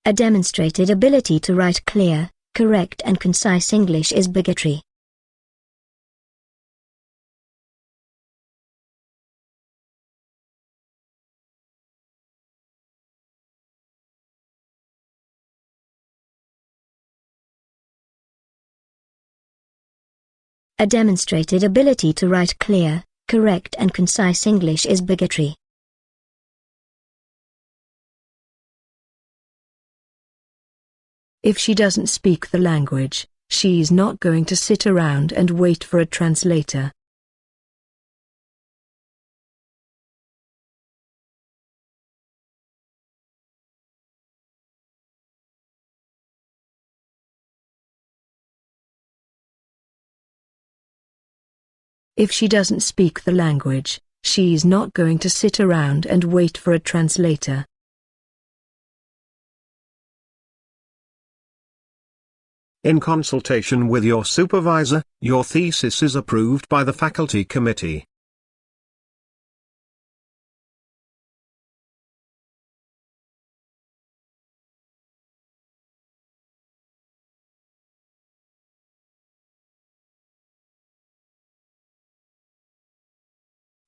A demonstrated ability to write clear, correct and concise English is bigotry. A demonstrated ability to write clear, correct and concise English is bigotry. If she doesn't speak the language, she's not going to sit around and wait for a translator. If she doesn't speak the language, she's not going to sit around and wait for a translator. In consultation with your supervisor, your thesis is approved by the faculty committee.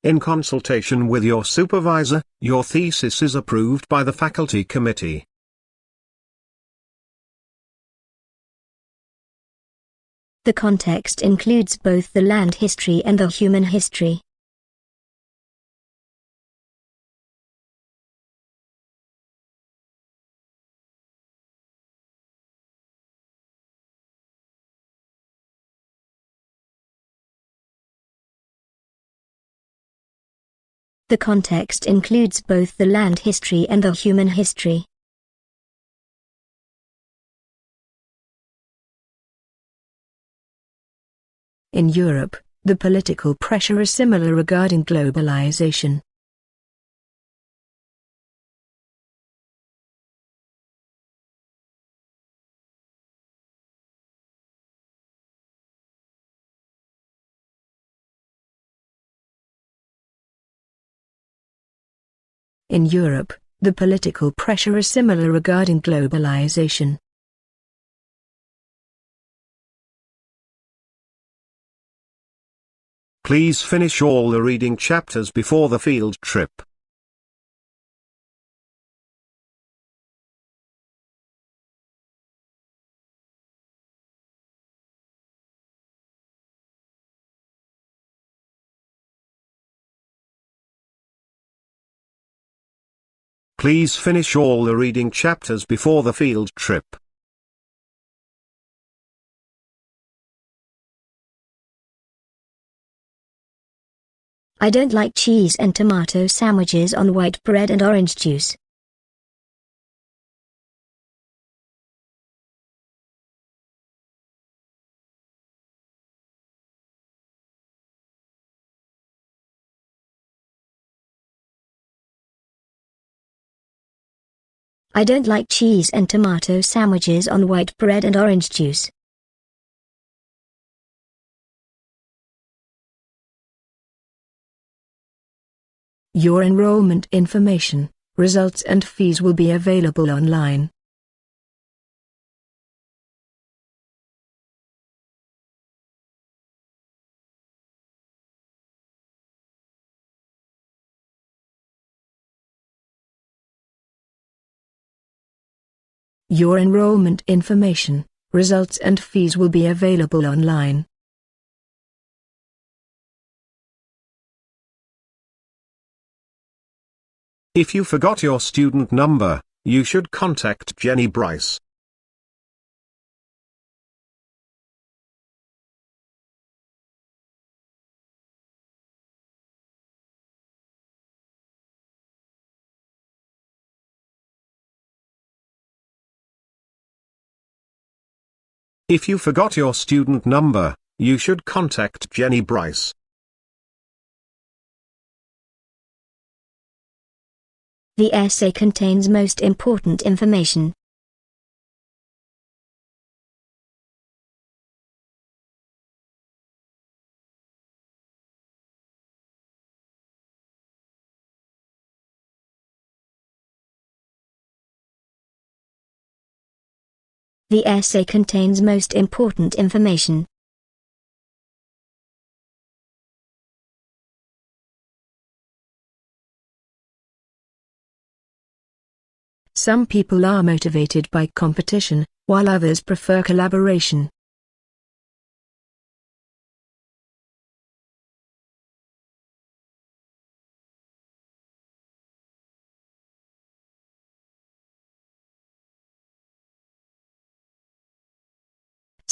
In consultation with your supervisor, your thesis is approved by the faculty committee. The context includes both the land history and the human history. The context includes both the land history and the human history. In Europe, the political pressure is similar regarding globalization. In Europe, the political pressure is similar regarding globalization. Please finish all the reading chapters before the field trip. Please finish all the reading chapters before the field trip. I don't like cheese and tomato sandwiches on white bread and orange juice. I don't like cheese and tomato sandwiches on white bread and orange juice. Your enrollment information, results and fees will be available online. Your enrollment information, results and fees will be available online. If you forgot your student number, you should contact Jenny Bryce. If you forgot your student number, you should contact Jenny Bryce. The essay contains most important information. The essay contains most important information. Some people are motivated by competition, while others prefer collaboration.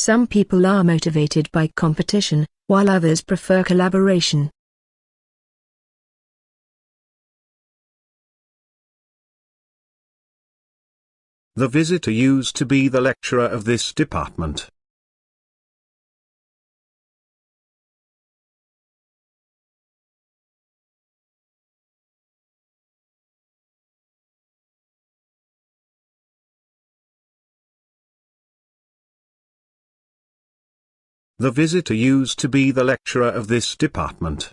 Some people are motivated by competition, while others prefer collaboration. The visitor used to be the lecturer of this department. The visitor used to be the lecturer of this department.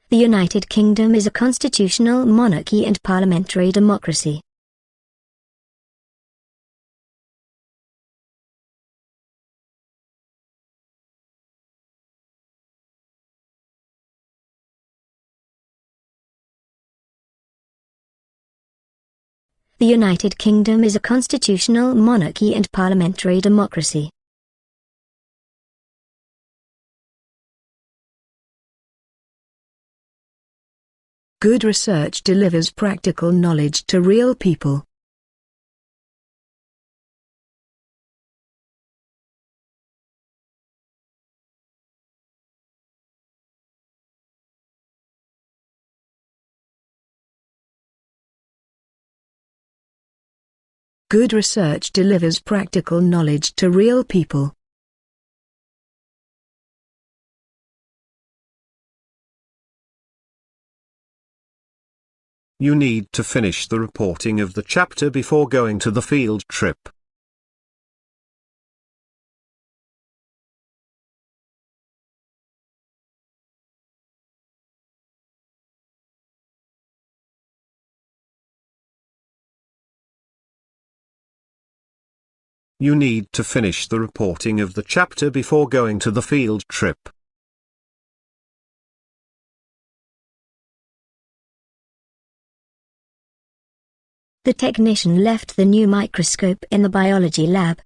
The United Kingdom is a constitutional monarchy and parliamentary democracy. The United Kingdom is a constitutional monarchy and parliamentary democracy. Good research delivers practical knowledge to real people. Good research delivers practical knowledge to real people. You need to finish the reporting of the chapter before going to the field trip. You need to finish the reporting of the chapter before going to the field trip. The technician left the new microscope in the biology lab.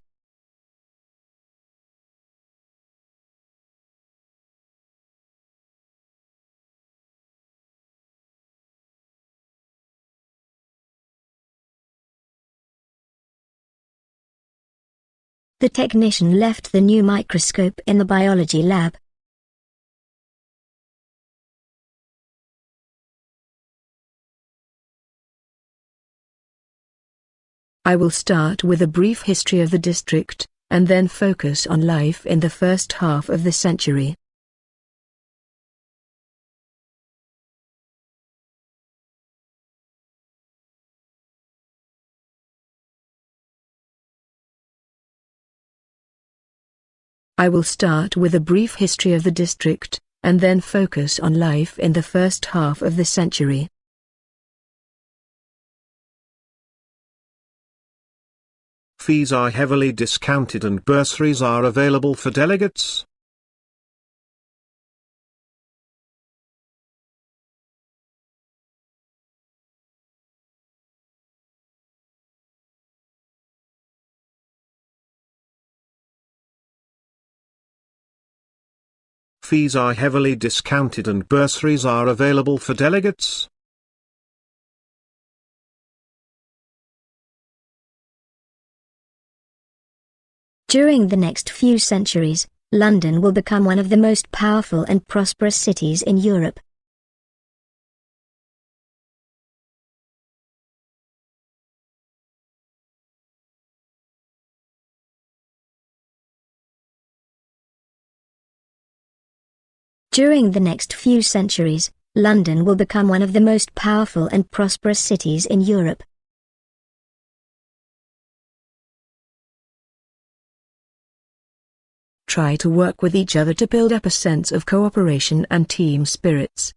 The technician left the new microscope in the biology lab. I will start with a brief history of the district, and then focus on life in the first half of the century. I will start with a brief history of the district, and then focus on life in the first half of the century. Fees are heavily discounted and bursaries are available for delegates. Fees are heavily discounted and bursaries are available for delegates. During the next few centuries, London will become one of the most powerful and prosperous cities in Europe. During the next few centuries, London will become one of the most powerful and prosperous cities in Europe. Try to work with each other to build up a sense of cooperation and team spirits.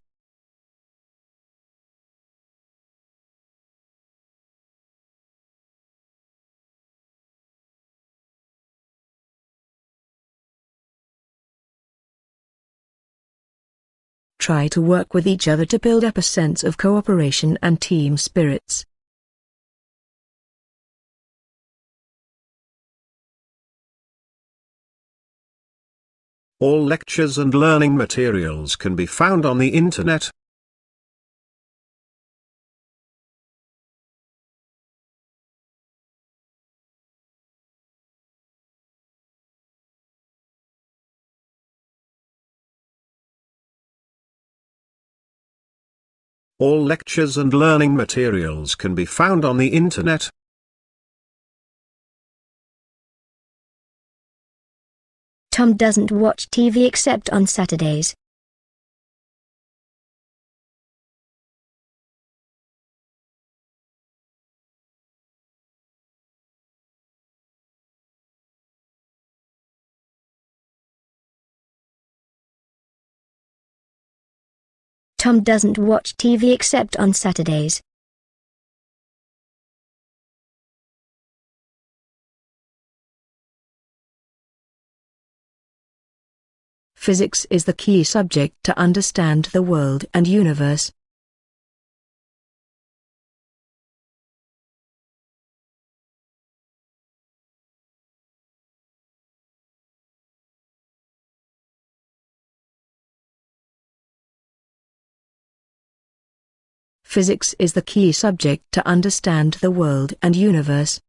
try to work with each other to build up a sense of cooperation and team spirits. All lectures and learning materials can be found on the internet. All lectures and learning materials can be found on the internet. Tom doesn't watch TV except on Saturdays. Tom doesn't watch TV except on Saturdays. Physics is the key subject to understand the world and universe. Physics is the key subject to understand the world and universe.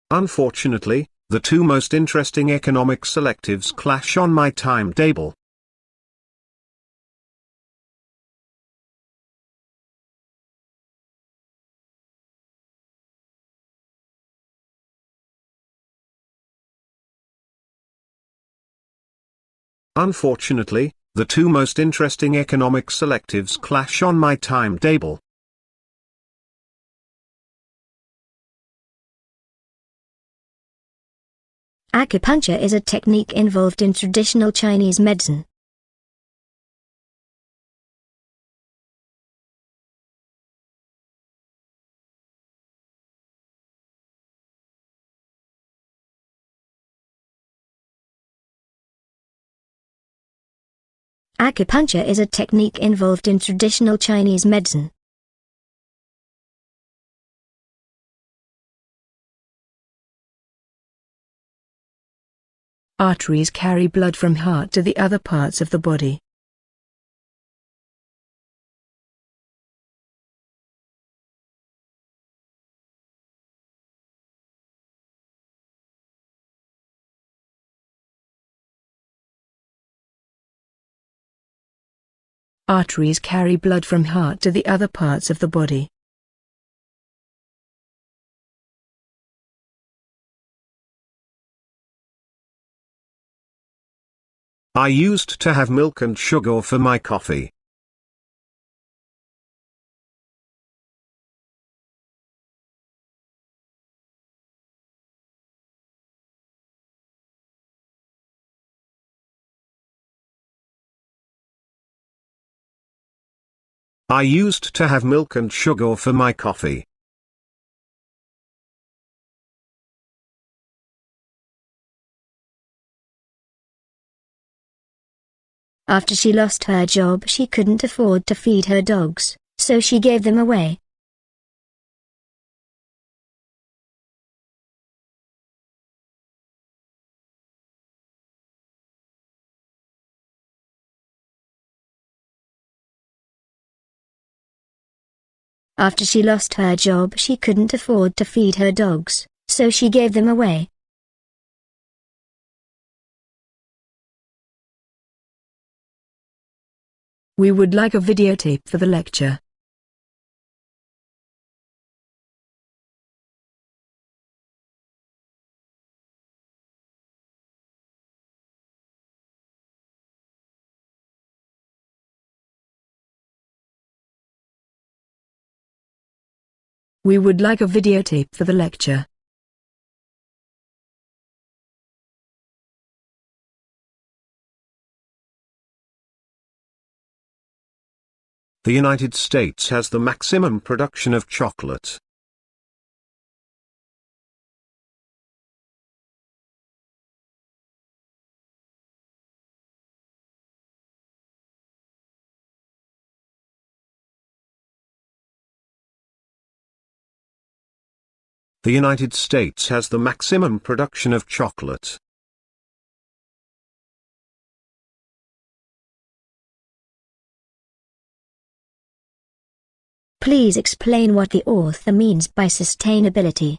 Unfortunately, the two most interesting economic selectives clash on my timetable. Unfortunately, the two most interesting economic selectives clash on my timetable. Acupuncture is a technique involved in traditional Chinese medicine. Acupuncture is a technique involved in traditional Chinese medicine. Arteries carry blood from heart to the other parts of the body. Arteries carry blood from heart to the other parts of the body. I used to have milk and sugar for my coffee. I used to have milk and sugar for my coffee. After she lost her job, she couldn't afford to feed her dogs, so she gave them away. After she lost her job, she couldn't afford to feed her dogs, so she gave them away. We would like a videotape for the lecture. We would like a videotape for the lecture. The United States has the maximum production of chocolate. The United States has the maximum production of chocolate. Please explain what the author means by sustainability.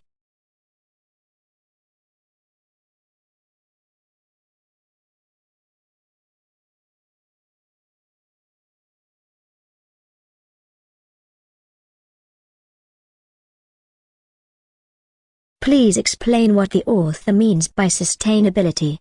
Please explain what the author means by sustainability.